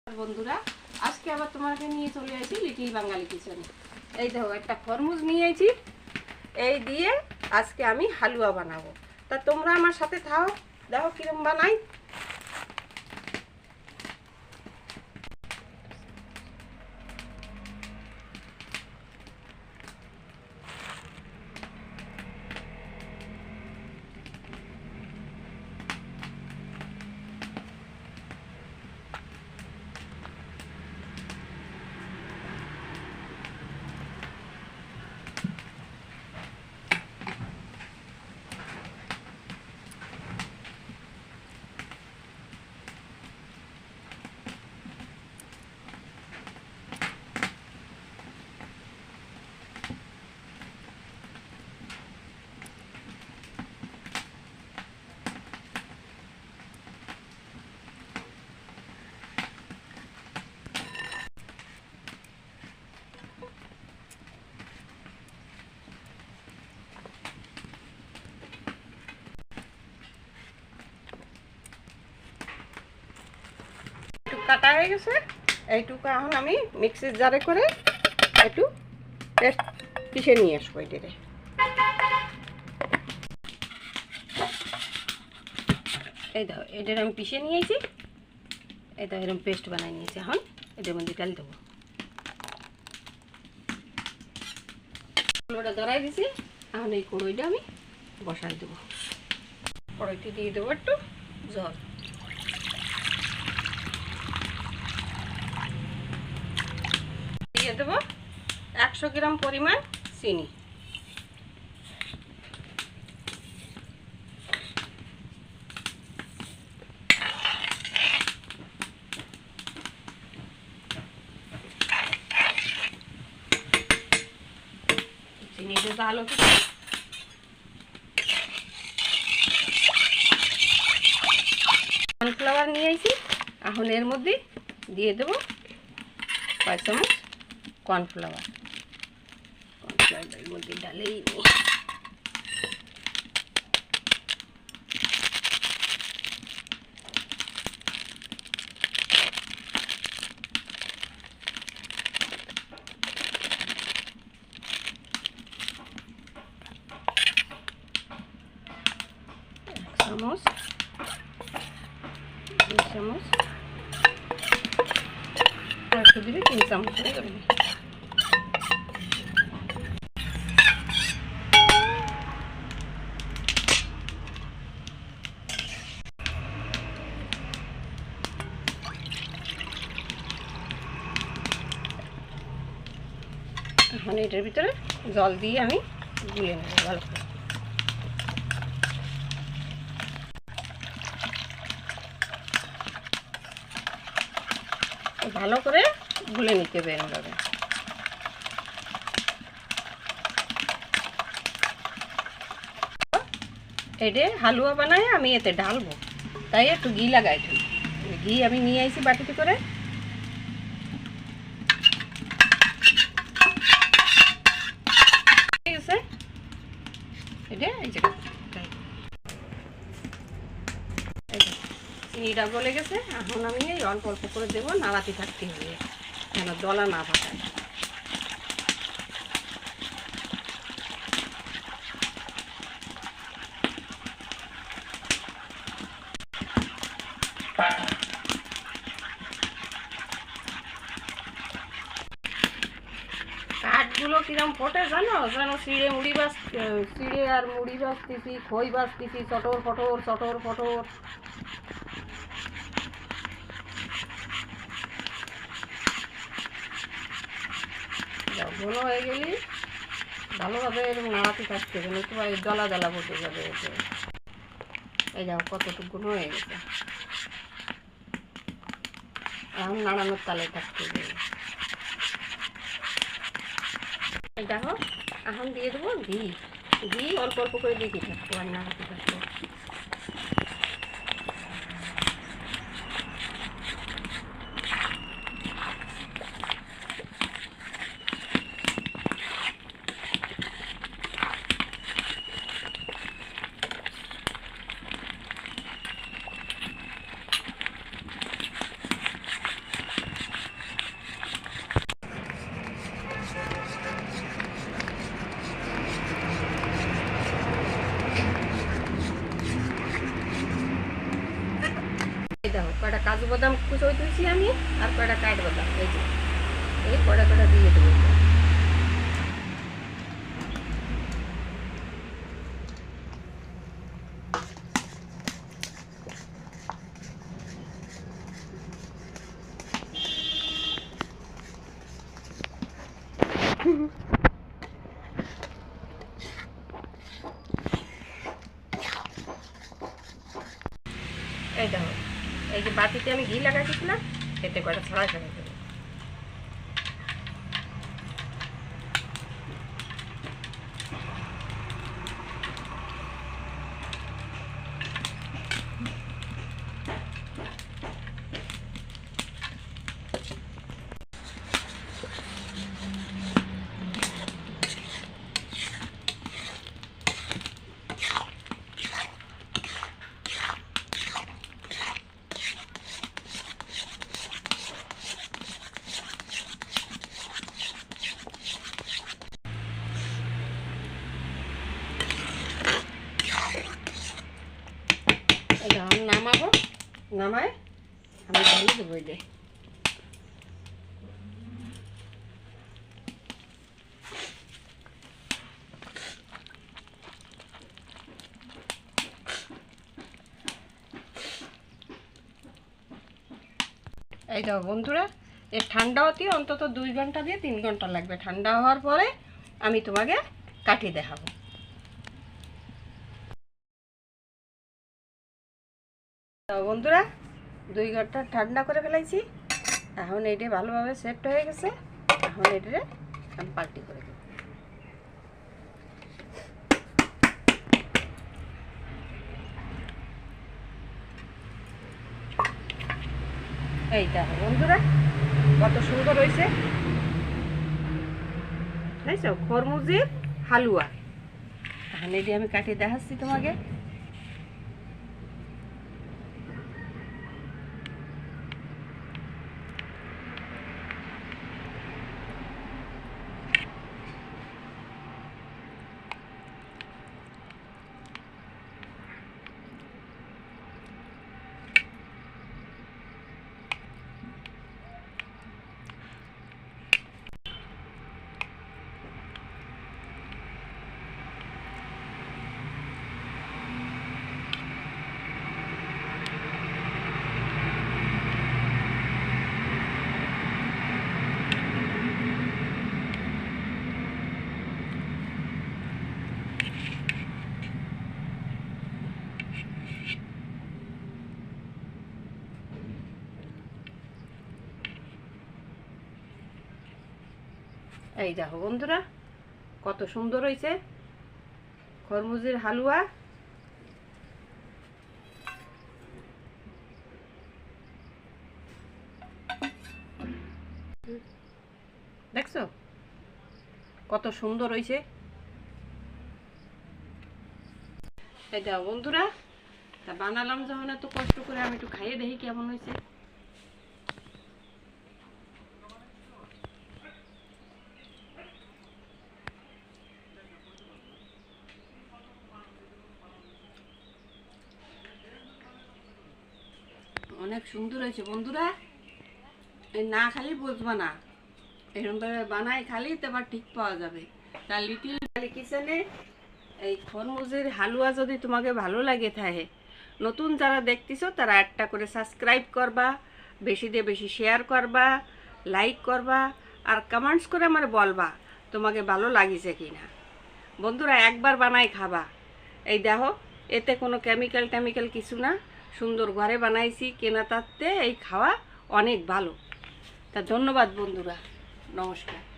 বন্ধুরা, আজকে আবার তোমাকে নিয়ে চলে আসি লিটিল বাঙালি কিচেনে। এই দেখো, একটা খরমুজ নিয়ে আইছি। এই দিয়ে আজকে আমি হালুয়া বানাবো। তা তোমরা আমার সাথে থাও, দেখো কিরম বানাই। কাটা হয়ে গেছে। এইটুকু এখন আমি মিক্সির জারে করে একটু পেস্ট পিষে নিয়ে আসবো। এটারে এই দেখো, এটার আমি পিষে নিয়েছি। এই দেখো, এরকম পেস্ট বানাই নিয়েছি। এখন এটার মধ্যে ডাল দেবো। কড়াইটা ধরাই দিছি। এখন এই কড়াইটা আমি বসাই দেবো। কড়াইটি দিয়ে দেবো একটু জল। দিয়ে দেবো 100 গ্রাম পরিমাণ চিনি। চিনিটা ভালো করে কর্নফ্লাওয়ার নিয়ে আসি। এখন এর মধ্যে দিয়ে দেবো 5 চামচ কর্নফ্লাওয়ার। কর্নফ্লাওয়ারের মধ্যে ডালেই নিই। চামচ, 2 চামচ, একটু দিবি 3 চামচ হয়ে যাবে। এখন এটার ভিতরে জল দিয়ে আমি গুলে নেব ভালো করে। ভালো করে গুলে নিতে হবে এভাবে। এটা হালুয়া বানায় আমি এতে ঢালবো, তাই একটু ঘি লাগাই দিই। ঘি আমি নিয়ে আইছি বাটিতে করে। ঠিক আছে, এটা এই যে চিনিটা গলে গেছে। এখন আমি এই অল্প অল্প করে দেবো, নাড়াতে থাকতে হবে যেন দলা না পাকায়। কাঠগুলো কিরম ফোটে জানো? যেন চিড়ে আর মুড়ি বাঁচতেছি, খই বাঁচতেছি, চটর ফটর চটর ফটর। ঘন হয়ে গেলি ভালোভাবে এরকম নাড়াতে থাকতে হবে, একটু দলা দলা পড়ে যাবে। এই যাও কতটুকু হয়ে গেছে। এখন নাড়ানোর তালে থাকতে হবে। দেখো, এখন দিয়ে দেবো ঘি। ঘি অল্প অল্প করে দিতে থাকবো আর নাড়াতে থাকবো। দেখো কয়টা কাজু বাদাম কুচোই তুলছি আমি, আর কয়টা কাঠ বাদাম, এই যে এই কয়টা কয়টা দিয়ে দেবো। এই দেখো এই যে বাটিতে আমি ঘি লাগাইছিলাম, এতে কয়টা ছড়াই ছড়াই দেবো। যখন নামাবো, নামায় আমি ঢেলে দেবো। এই যে এই দেখো বন্ধুরা, এর ঠান্ডা হতে অন্তত 2 ঘন্টা দিয়ে 3 ঘন্টা লাগবে। ঠান্ডা হওয়ার পরে আমি তোমাকে কাটি দেখাবো। বন্ধুরা 2 ঘন্টা ঠান্ডা করে ফেলাইছি, এখন এইটা ভালোভাবে সেট হয়ে গেছে। এখন এটা আমি পাল্টি করে দেব। এই দেখো বন্ধুরা কত সুন্দর হয়েছে, দেখছো খরমুজের হালুয়া। এখন এটি আমি কাটিয়ে দেখাচ্ছি তোমাকে। এই দেখো বন্ধুরা কত সুন্দর হয়েছে খরমুজের হালুয়া। দেখছো কত সুন্দর হয়েছে। এই দেখো বন্ধুরা, তা বানালাম যখন এত কষ্ট করে, আমি একটু খাইয়ে দেখি কেমন হয়েছে। অনেক সুন্দর হয়েছে বন্ধুরা, এই না খালি বুঝবা না, এরকমভাবে বানাই খালি তোমার ঠিক পাওয়া যাবে। তার লিটিল কিচেনে এই খরমুজের হালুয়া যদি তোমাকে ভালো লাগে থাকে, নতুন যারা দেখতেছো তারা একটা করে সাবস্ক্রাইব করবা, বেশি দিয়ে বেশি শেয়ার করবা, লাইক করবা, আর কমেন্টস করে আমার বলবা তোমাকে ভালো লাগিছে কি না। বন্ধুরা একবার বানাই খাবা। এই দেখো এতে কোনো কেমিক্যাল টেমিক্যাল কিছু না, সুন্দর ঘরে বানাইছি, কেনা তাতে এই খাওয়া অনেক ভালো। তা ধন্যবাদ বন্ধুরা, নমস্কার।